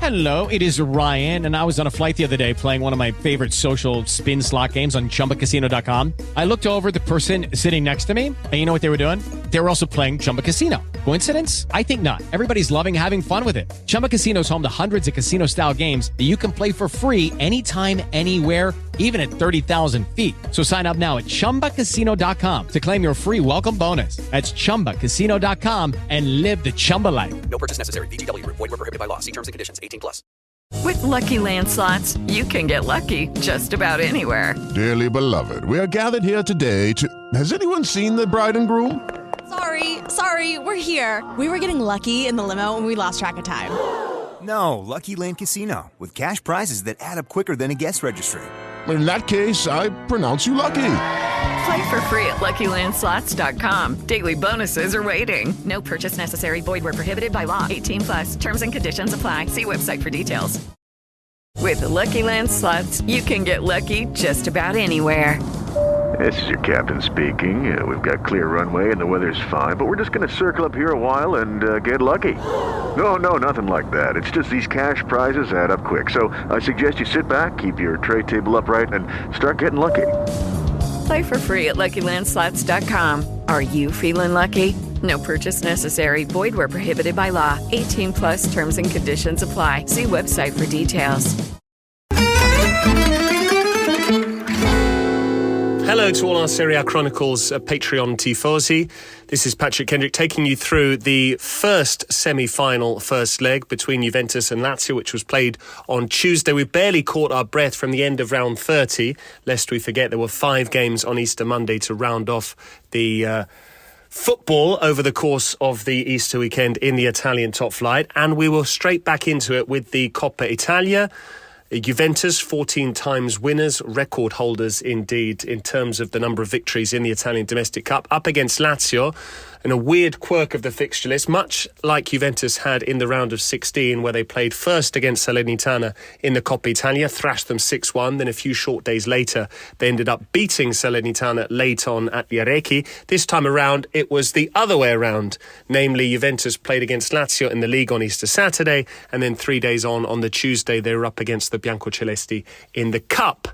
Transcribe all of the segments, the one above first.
Hello, it is Ryan, and I was on a flight the other day playing one of my favorite social spin slot games on ChumbaCasino.com. I looked over at the person sitting next to me, and you know what they were doing? They were also playing Chumba Casino. Coincidence? I think not. Everybody's loving having fun with it. Chumba Casino is home to hundreds of casino-style games that you can play for free anytime, anywhere, even at 30,000 feet. So sign up now at ChumbaCasino.com to claim your free welcome bonus. That's ChumbaCasino.com and live the Chumba life. No purchase necessary. VGW. Void where prohibited by law. See terms and conditions. 18+. With Lucky Land Slots, you can get lucky just about anywhere. Dearly beloved, we are gathered here today to... Has anyone seen the bride and groom? Sorry, we're here. We were getting lucky in the limo and we lost track of time. No, Lucky Land Casino, with cash prizes that add up quicker than a guest registry. In that case, I pronounce you lucky. Play for free at LuckyLandSlots.com. Daily bonuses are waiting. No purchase necessary. Void where prohibited by law. 18+. Terms and conditions apply. See website for details. With the Lucky Land Slots, you can get lucky just about anywhere. This is your captain speaking. We've got clear runway and the weather's fine, but we're just going to circle up here a while and get lucky. No, nothing like that. It's just these cash prizes add up quick. So I suggest you sit back, keep your tray table upright, and start getting lucky. Play for free at LuckyLandSlots.com. Are you feeling lucky? No purchase necessary. Void where prohibited by law. 18+ terms and conditions apply. See website for details. Hello to all our Serie A Chronicles Patreon Tifosi. This is Patrick Kendrick taking you through the first semi-final first leg between Juventus and Lazio, which was played on Tuesday. We barely caught our breath from the end of round 30, lest we forget there were 5 games on Easter Monday to round off the football over the course of the Easter weekend in the Italian top flight. And we were straight back into it with the Coppa Italia. Juventus, 14 times winners, record holders indeed in terms of the number of victories in the Italian domestic cup, up against Lazio. And a weird quirk of the fixture list, much like Juventus had in the round of 16, where they played first against Salernitana in the Coppa Italia, thrashed them 6-1. Then a few short days later, they ended up beating Salernitana late on at the Arecchi. This time around, it was the other way around. Namely, Juventus played against Lazio in the league on Easter Saturday, and then 3 days on the Tuesday, they were up against the Biancocelesti in the Cup.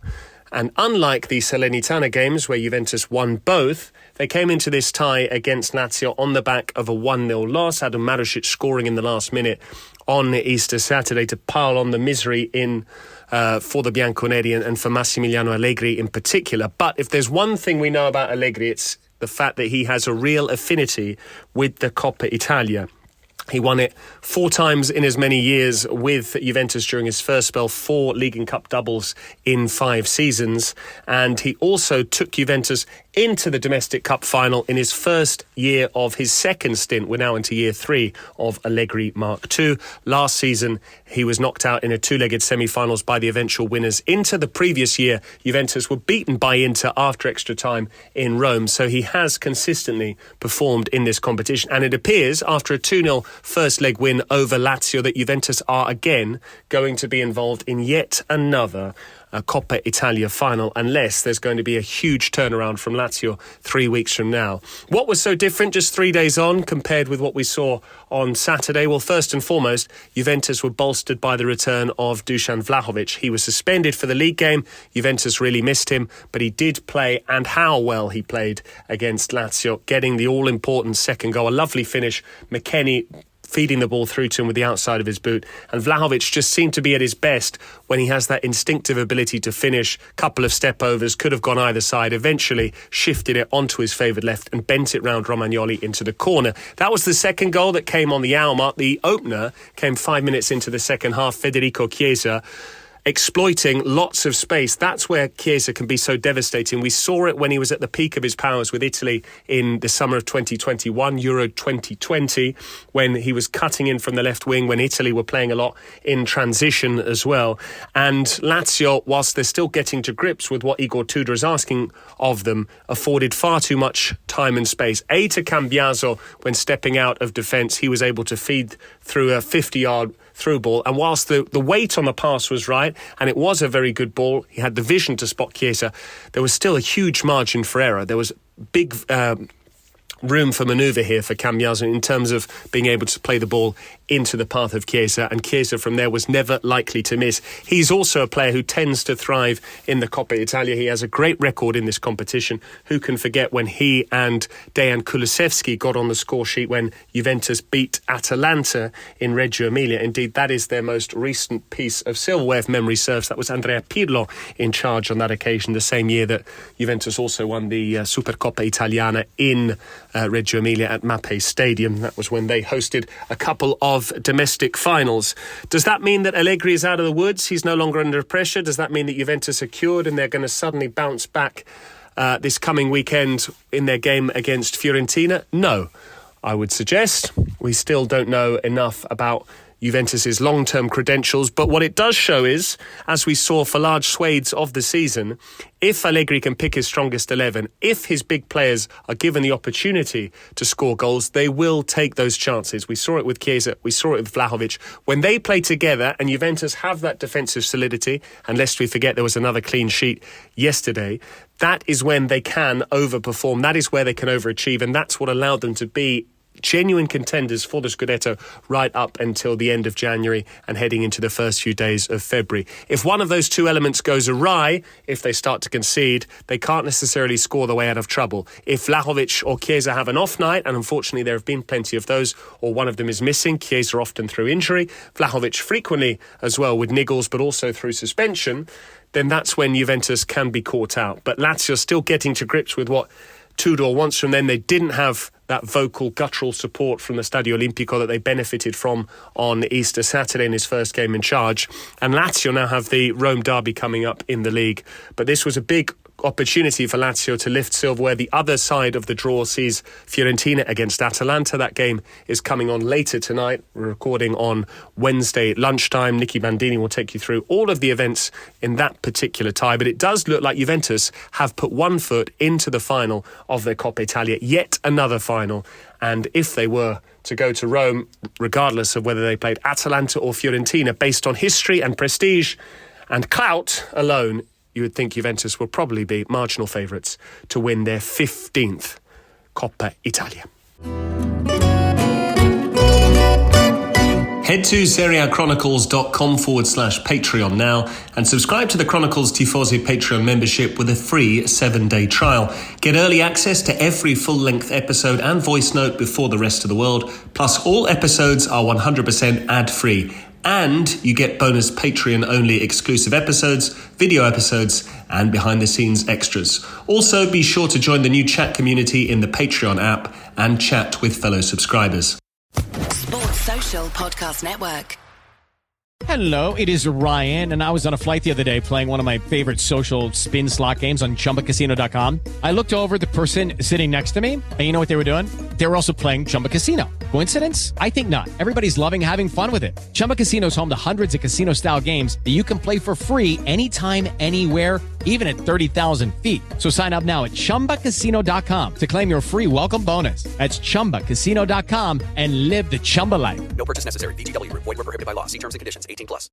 And unlike the Salernitana games, where Juventus won both, they came into this tie against Lazio on the back of a 1-0 loss. Adam Marusic scoring in the last minute on Easter Saturday to pile on the misery for the Bianconeri and for Massimiliano Allegri in particular. But if there's one thing we know about Allegri, it's the fact that he has a real affinity with the Coppa Italia. He won it 4 times in as many years with Juventus during his first spell, 4 League and Cup doubles in 5 seasons. And he also took Juventus into the domestic cup final in his first year of his second stint. We're now into year 3 of Allegri Mark II. Last season, he was knocked out in a 2-legged semi-finals by the eventual winners. Into the previous year, Juventus were beaten by Inter after extra time in Rome. So he has consistently performed in this competition. And it appears, after a 2-0 first leg win over Lazio, that Juventus are again going to be involved in yet another Coppa Italia final, unless there's going to be a huge turnaround from Lazio 3 weeks from now. What was so different just 3 days on compared with what we saw on Saturday? Well, first and foremost, Juventus were bolstered by the return of Dusan Vlahovic. He was suspended for the league game. Juventus really missed him, but he did play, and how well he played against Lazio, getting the all-important second goal. A lovely finish. McKennie feeding the ball through to him with the outside of his boot. And Vlahovic just seemed to be at his best when he has that instinctive ability to finish. Couple of step-overs, could have gone either side, eventually shifted it onto his favoured left and bent it round Romagnoli into the corner. That was the second goal that came on the hour mark. The opener came 5 minutes into the second half. Federico Chiesa exploiting lots of space. That's where Chiesa can be so devastating. We saw it when he was at the peak of his powers with Italy in the summer of 2021, Euro 2020, when he was cutting in from the left wing, when Italy were playing a lot in transition as well. And Lazio, whilst they're still getting to grips with what Igor Tudor is asking of them, afforded far too much time and space. To Cambiaso, when stepping out of defence, he was able to feed through a 50-yard through ball, and whilst the weight on the pass was right and it was a very good ball, he had the vision to spot Chiesa, there was still a huge margin for error. There was big room for manoeuvre here for Cambiaso in terms of being able to play the ball into the path of Chiesa, and Chiesa from there was never likely to miss. He's also a player who tends to thrive in the Coppa Italia. He has a great record in this competition. Who can forget when he and Dejan Kulusevski got on the score sheet when Juventus beat Atalanta in Reggio Emilia? Indeed, that is their most recent piece of silverware, if memory serves. That was Andrea Pirlo in charge on that occasion, the same year that Juventus also won the Supercoppa Italiana in Reggio Emilia at Mapei Stadium. That was when they hosted a couple of domestic finals. Does that mean that Allegri is out of the woods? He's no longer under pressure? Does that mean that Juventus are cured and they're going to suddenly bounce back this coming weekend in their game against Fiorentina? No. I would suggest we still don't know enough about Juventus's long-term credentials, but what it does show is, as we saw for large swathes of the season, if Allegri can pick his strongest 11, if his big players are given the opportunity to score goals, they will take those chances. We saw it with Chiesa, we saw it with Vlahovic. When they play together and Juventus have that defensive solidity, and lest we forget there was another clean sheet yesterday, that is when they can overperform, that is where they can overachieve, and that's what allowed them to be genuine contenders for the Scudetto right up until the end of January and heading into the first few days of February. If one of those two elements goes awry, if they start to concede, they can't necessarily score their way out of trouble. If Vlahovic or Chiesa have an off night, and unfortunately there have been plenty of those, or one of them is missing, Chiesa often through injury, Vlahovic frequently as well with niggles, but also through suspension, then that's when Juventus can be caught out. But Lazio still getting to grips with what Tudor wants from them. They didn't have that vocal, guttural support from the Stadio Olimpico that they benefited from on Easter Saturday in his first game in charge. And Lazio now have the Rome derby coming up in the league. But this was a big opportunity for Lazio to lift silverware. The other side of the draw sees Fiorentina against Atalanta. That game is coming on later tonight. We're recording on Wednesday lunchtime. Nicky Bandini will take you through all of the events in that particular tie. But it does look like Juventus have put one foot into the final of their Coppa Italia, yet another final. And if they were to go to Rome, regardless of whether they played Atalanta or Fiorentina, based on history and prestige and clout alone, you would think Juventus will probably be marginal favourites to win their 15th Coppa Italia. Head to SerieAchronicles.com/Patreon now and subscribe to the Chronicles Tifosi Patreon membership with a free 7-day trial. Get early access to every full-length episode and voice note before the rest of the world. Plus, all episodes are 100% ad-free. And you get bonus Patreon-only exclusive episodes, video episodes, and behind-the-scenes extras. Also, be sure to join the new chat community in the Patreon app and chat with fellow subscribers. Sports Social Podcast Network. Hello, it is Ryan, and I was on a flight the other day playing one of my favorite social spin slot games on ChumbaCasino.com. I looked over at the person sitting next to me, and you know what they were doing? They were also playing Chumba Casino. Coincidence? I think not. Everybody's loving having fun with it. Chumba Casino is home to hundreds of casino-style games that you can play for free anytime, anywhere, even at 30,000 feet. So sign up now at ChumbaCasino.com to claim your free welcome bonus. That's ChumbaCasino.com and live the Chumba life. No purchase necessary. VGW. Void where prohibited by law. See terms and conditions. 18+.